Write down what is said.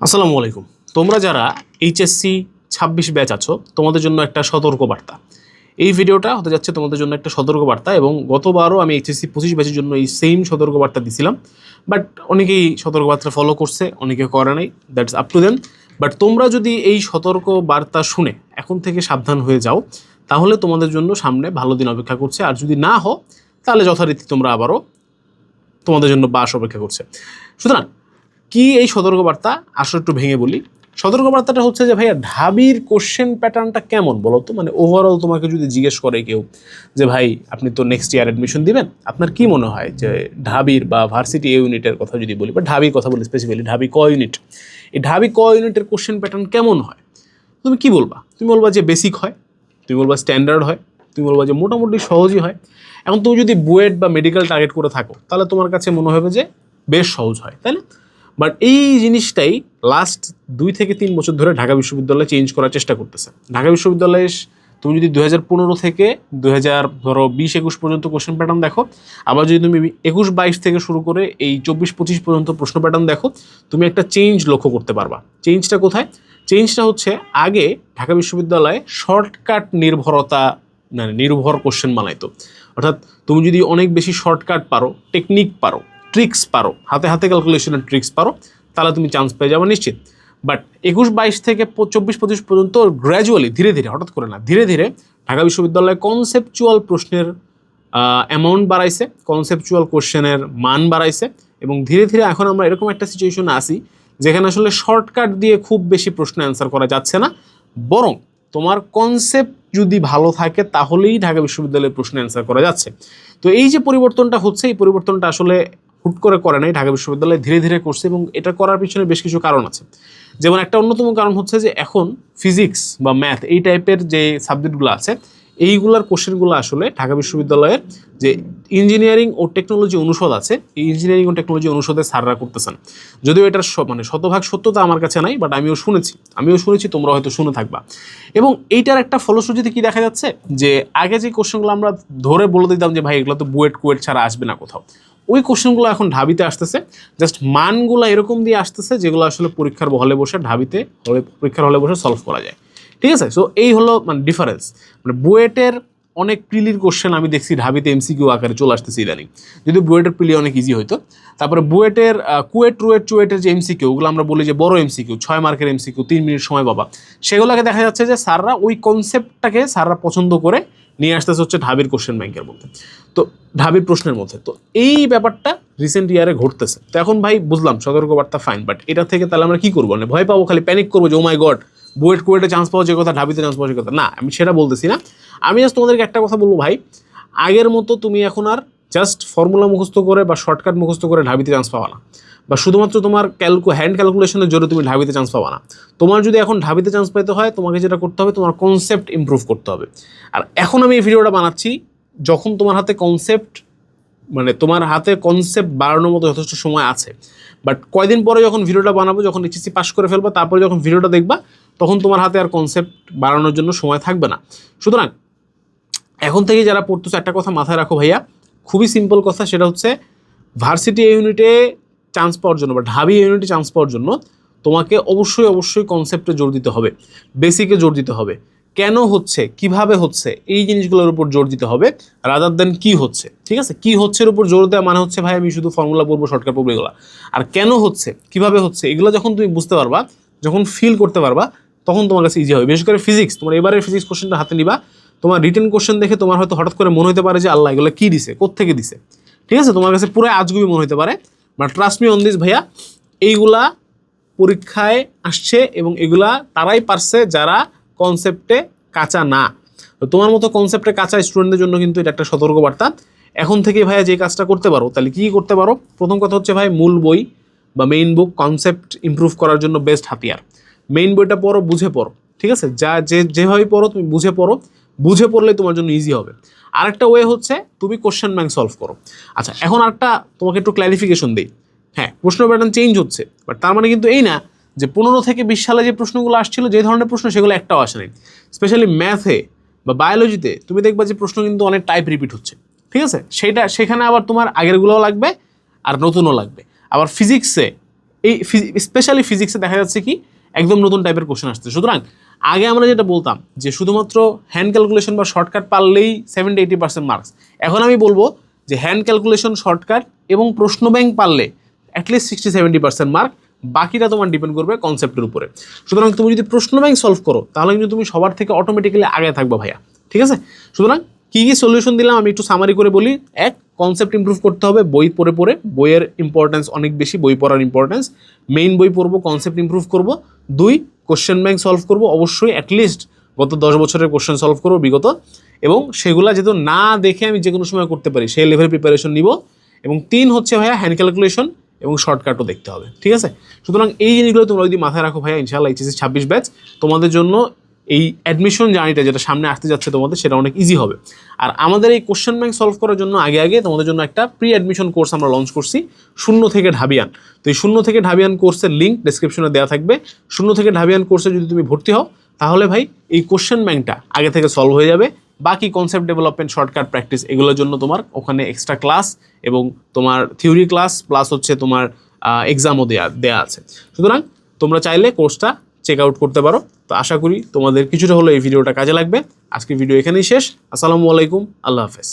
আসসালামু আলাইকুম। তোমরা যারা এইচএসসি 26 ব্যাচ আছো তোমাদের জন্য একটা সতর্কবার্তা। এই ভিডিওটা হতে যাচ্ছে তোমাদের জন্য একটা সতর্কবার্তা এবং গতবারও আমি এইচএসসি 25 ব্যাচের জন্য এই সেম সতর্কবার্তা দিছিলাম। বাট অনেকেই সতর্কবার্তা ফলো করছে, অনেকে করে নাই, that's up to them. But তোমরা যদি এই সতর্কবার্তা শুনে এখন থেকে সাবধান হয়ে যাও তাহলে তোমাদের জন্য সামনে ভালো দিন অপেক্ষা করছে, আর যদি না হও তাহলে যথারীতি তোমরা আবারও তোমাদের জন্য বাস অপেক্ষা করছে। সুতরাং কি এই সতর্কবার্তা আসলে একটু ভেঙে বলি। সতর্কবার্তাটা হচ্ছে যে ভাইয়া ঢাবির কোশ্চেন প্যাটার্নটা কেমন বলো তো, মানে ওভারঅল তোমাকে যদি জিজ্ঞেস করে কেউ যে ভাই আপনি তো নেক্সট ইয়ার অ্যাডমিশন দিবেন, আপনার কি মনে হয় যে ঢাবির বা ভার্সিটি এ ইউনিটের কথা যদি বলি বা ঢাবির কথা বলি স্পেসিফিক্যালি ঢাবি ক ইউনিট, এই ঢাবি ক ইউনিটের কোশ্চেন প্যাটার্ন কেমন হয় তুমি কি বলবা? তুমি বলবা যে বেসিক হয়, তুমি বলবা স্ট্যান্ডার্ড হয়, তুমি বলবা যে মোটামুটি সহজই হয়। এখন তুমি যদি বুয়েট বা মেডিকেল টার্গেট করে থাকো তাহলে তোমার কাছে মনে হবে যে বেশ সহজ হয়, তাই না? বাট এই জিনিসটাই লাস্ট 2 থেকে 3 বছর ধরে ঢাকা বিশ্ববিদ্যালয় চেঞ্জ করার চেষ্টা করতেছে। ঢাকা বিশ্ববিদ্যালয়ে তুমি যদি 2015 থেকে 2020-21 পর্যন্ত কোশ্চেন প্যাটার্ন দেখো, আবার যদি তুমি 21-22 থেকে শুরু করে এই 24-25 পর্যন্ত প্রশ্ন প্যাটার্ন দেখো, তুমি একটা চেঞ্জ লক্ষ্য করতে পারবা। চেঞ্জটা কোথায়? চেঞ্জটা হচ্ছে আগে ঢাকা বিশ্ববিদ্যালয়ে শর্টকাট নির্ভরতা, মানে নির্ভর কোশ্চেন বানাইতো। অর্থাৎ তুমি যদি অনেক বেশি শর্টকাট পারো, টেকনিক পারো, ট্রিক্স পারো, হাতে হাতে ক্যালকুলেশনের ট্রিক্স পারো, তাহলে তুমি চান্স পেয়ে যাবে নিশ্চিত। বাট 21-22 থেকে 24-25 পর্যন্ত গ্র্যাজুয়ালি, ধীরে ধীরে, হঠাৎ করে না, ধীরে ধীরে ঢাকা বিশ্ববিদ্যালয়ে কনসেপচুয়াল প্রশ্নের অ্যামাউন্ট বাড়াইছে, কনসেপচুয়াল কোশ্চেনের মান বাড়াইছে এবং ধীরে ধীরে এখন আমরা এরকম একটা সিচুয়েশনে আসি যেখানে আসলে শর্টকাট দিয়ে খুব বেশি প্রশ্ন অ্যান্সার করা যাচ্ছে না, বরং তোমার কনসেপ্ট যদি ভালো থাকে তাহলেই ঢাকা বিশ্ববিদ্যালয়ের প্রশ্ন অ্যান্সার করা যাচ্ছে। তো এই যে পরিবর্তনটা হচ্ছে, এই পরিবর্তনটা আসলে হুট করে নাই, ঢাকা বিশ্ববিদ্যালয় ধীরে ধীরে করছে এবং এটা করার পিছনে বেশ কিছু কারণ আছে। যেমন একটা অন্যতম কারণ হচ্ছে যে এখন ফিজিক্স বা ম্যাথ এই টাইপের যে সাবজেক্টগুলো আছে এইগুলার কোশ্চেনগুলো আসলে ঢাকা বিশ্ববিদ্যালয়ের যে ইঞ্জিনিয়ারিং ও টেকনোলজি অনুষদ আছে, এই ইঞ্জিনিয়ারিং ও টেকনোলজি অনুষদের স্যাররা করতেছেন। যদিও এটার মানে শতভাগ সত্যতা আমার কাছে নাই, বাট আমিও শুনেছি, তোমরা হয়তো শুনে থাকবা। এবং এইটার একটা ফলশ্রুতিতে কি দেখা যাচ্ছে যে আগে যে কোশ্চেনগুলো আমরা ধরে বলে দিতাম যে ভাই এগুলো তো বুয়েট কুয়েট ছাড়া আসবে না কোথাও, ওই কোশ্চেনগুলো এখন ঢাবিতে আসতেছে। জাস্ট মানগুলো এরকম দিয়ে আসতেছে যেগুলো আসলে পরীক্ষার হলে বসে ঢাবিতে পরীক্ষার হলে বসে সলভ করা যায়। ঠিক আছে, সো এই হলো মানে ডিফারেন্স। মানে বুয়েটের অনেক প্রিলির কোশ্চেন আমি দেখছি ঢাবিতে এমসিকিউ আকারে চলে আসতেছে ইদানিং, যদি বুয়েটের প্রিলি অনেক ইজি হইতো। তারপরে বুয়েটের চুয়েটের যে এমসিকিউ, ওগুলো আমরা বলি যে বড় এমসিকিউ, 6 মার্কের এমসিকিউ, 3 মিনিট সময় পাবা, সেগুলোকে দেখা যাচ্ছে যে স্যাররা ওই কনসেপ্টটাকে স্যাররা পছন্দ করে নিয়ে আসতেছে হচ্ছে ঢাবির কোশ্চেন ব্যাংকের মধ্যে, তো ঢাবির প্রশ্নের মধ্যে। তো এই ব্যাপারটা রিসেন্ট ইয়ারে ঘটতেছে। তো এখন ভাই বুঝলাম সতর্কবার্তা ফাইন, বাট এটা থেকে তাহলে আমরা কি করবো? মানে ভয় পাবো, খালি প্যানিক করবো যে ও মাই গড কুয়েটে চান্স পাওয়া যে কথা, ঢাবিতে চান্স পাওয়া যে কথা? না, আমি সেটা বলতেছি না। আমি জাস্ট তোমাদেরকে একটা কথা বলবো ভাই, আগের মতো তুমি এখন আর জাস্ট ফর্মুলা মুখস্থ করে বা শর্টকাট মুখস্থ করে ঢাবিতে চান্স পাওয়া না, বা শুধুমাত্র তোমার হ্যান্ড ক্যালকুলেশনের জন্য তুমি ঢাবিতে চান্স পাবা না। তোমার যদি এখন ঢাবিতে চান্স পেতে হয়, তোমাকে যেটা করতে হবে, তোমার কনসেপ্ট ইমপ্রুভ করতে হবে। আর এখন আমি এই ভিডিওটা বানাচ্ছি যখন তোমার হাতে কনসেপ্ট বাড়ানোর মতো যথেষ্ট সময় আছে। বাট কয়দিন পরে যখন ভিডিওটা বানাবো, যখন এইচএসসি পাস করে ফেলবা, তারপরে যখন ভিডিওটা দেখবা, তখন তোমার হাতে আর কনসেপ্ট বাড়ানোর জন্য সময় থাকবে না। সুতরাং এখন থেকে যারা পড়তেছো একটা কথা মাথায় রাখো ভাইয়া, খুবই সিম্পল কথা, সেটা হচ্ছে ভার্সিটি ইউনিটে চান্স পাওয়ার জন্য বা ঢাবি ইউনিটে চান্স পাওয়ার জন্য তোমাকে অবশ্যই কনসেপ্টে জোর দিতে হবে, বেসিকে জোর দিতে হবে। কেন হচ্ছে, কিভাবে হচ্ছে, এই জিনিসগুলোর উপর জোর দিতে হবে রাদার দেন কি হচ্ছে। ঠিক আছে, কি হচ্ছে এর উপর জোর দেওয়া মানে হচ্ছে ভাই আমি শুধু ফর্মুলা পড়বো, শর্টকাট পড়বো, এগুলো। আর কেন হচ্ছে, কিভাবে হচ্ছে, এগুলো যখন তুমি বুঝতে পারবা, যখন ফিল করতে পারবা, তখন তোমার কাছে ইজি হবে। বিশেষ করে ফিজিক্স, তোমার এবারের ফিজিক্স কোশ্চেনটা হাতে নিবা, তোমার রিটেন কোশ্চেন দেখে তোমার হয়তো হঠাৎ করে মনে হতে পারে যে আল্লাহ এগুলো কী দিছে, কোত্থেকে দিছে। ঠিক আছে, তোমার কাছে পুরো আজগুবি মনে হতে পারে, but trust me on this ভাইয়া, এইগুলা পরীক্ষায় আসছে এবং এগুলা তারাই পারছে যারা কনসেপ্টে কাঁচা না। তো তোমার মতো কনসেপ্টে কাঁচা স্টুডেন্টদের জন্য কিন্তু এটা একটা সতর্কবার্তা। এখন থেকে ভাইয়া যে কাজটা করতে পারো, তাহলে কী করতে পারো? প্রথম কথা হচ্ছে ভাই, মূল বই বা মেইন বুক কনসেপ্ট ইমপ্রুভ করার জন্য বেস্ট হাতিয়ার। মেইন বইটা পড়ো, বুঝে পড়ো। ঠিক আছে, যেভাবে পড়ো তুমি বুঝে পড়লে তোমার জন্য ইজি হবে। আরেকটা ওয়ে হচ্ছে তুমি কোশ্চেন ব্যাংক সলভ করো। আচ্ছা, এখন আরেকটা তোমাকে একটু ক্ল্যারিফিকেশন দিই। হ্যাঁ, প্রশ্ন প্যাটার্ন চেঞ্জ হচ্ছে, বাট তার মানে কিন্তু এই না যে 15 থেকে 20 সালে যে প্রশ্নগুলো আসছিল, যে ধরনের প্রশ্ন, সেগুলো একটাও আসে নাই। স্পেশালি ম্যাথে বা বায়োলজিতে তুমি দেখবা যে প্রশ্ন কিন্তু অনেক টাইপ রিপিট হচ্ছে। ঠিক আছে, সেখানে আবার তোমার আগেরগুলোও লাগবে আর নতুনও লাগবে। আবার ফিজিক্সে এই স্পেশালি ফিজিক্সে দেখা যাচ্ছে কি একদম নতুন টাইপের কোশ্চেন আসছে। সুতরাং আগে আমরা যেটা বলতাম যে শুধুমাত্র হ্যান্ড ক্যালকুলেশন বা শর্টকাট পারলেই 70-80% মার্কস, এখন আমি বলবো যে হ্যান্ড ক্যালকুলেশন, শর্টকাট এবং প্রশ্ন ব্যাংক পারলে অ্যাটলিস্ট 60-70% মার্ক, বাকিটা তোমার ডিপেন্ড করবে কনসেপ্টের উপরে। সুতরাং তুমি যদি প্রশ্ন ব্যাংক সলভ করো তাহলে কিন্তু তুমি সবার থেকে অটোমেটিক্যালি আগে থাকবে ভাইয়া, ঠিক আছে? সুতরাং কী কী সলিউশন দিলাম আমি একটু সামারি করে বলি। এক, কনসেপ্ট ইমপ্রুভ করতে হবে বই পড়ে পড়ে, বইয়ের ইম্পর্টেন্স অনেক বেশি, বই পড়ার ইম্পর্টেন্স, মেইন বই পড়বো, কনসেপ্ট ইমপ্রুভ করবো। দুই, কোশ্চেন ব্যাংক সলভ করবো, অবশ্যই অ্যাটলিস্ট গত 10 বছরের কোশ্চেন সলভ করবো বিগত, এবং সেগুলো যেহেতু না দেখে আমি যে কোনো সময় করতে পারি সেই লেভেল প্রিপারেশন নিব। এবং তিন হচ্ছে ভাইয়া হ্যান্ড ক্যালকুলেশন এবং শর্টকাটও দেখতে হবে, ঠিক আছে? সুতরাং এই জিনিসগুলো তোমরা যদি মাথায় রাখো ভাইয়া, ইনশাআল্লাহ এইচএসসি 26 ব্যাচ তোমাদের জন্য এই অ্যাডমিশন জার্নিটা যেটা সামনে আসতে যাচ্ছে তোমাদের, সেটা অনেক ইজি হবে। আর আমাদের এই কোশ্চেন ব্যাংক সলভ করার জন্য আগে আগে তোমাদের জন্য একটা প্রি অ্যাডমিশন কোর্স আমরা লঞ্চ করছি, শূন্য থেকে ঢাবিয়ান। তো এই শূন্য থেকে ঢাবিয়ান কোর্সের লিঙ্ক ডেসক্রিপশনে দেওয়া থাকবে। শূন্য থেকে ঢাবিয়ান কোর্সে যদি তুমি ভর্তি হও তাহলে ভাই এই কোশ্চেন ব্যাংকটা আগে থেকে সলভ হয়ে যাবে। বাকি কনসেপ্ট ডেভেলপমেন্ট, শর্টকাট প্র্যাকটিস, এগুলোর জন্য তোমার ওখানে এক্সট্রা ক্লাস এবং তোমার থিওরি ক্লাস প্লাস হচ্ছে তোমার এক্সামও দেয়া আছে। সুতরাং তোমরা চাইলে কোর্সটা চেক আউট করতে পারো। তো আশা করি তোমাদের কিছুটা হলো এই ভিডিওটা কাজে লাগবে। আজকের ভিডিও এখানেই শেষ। আসসালামু আলাইকুম, আল্লাহ হাফেজ।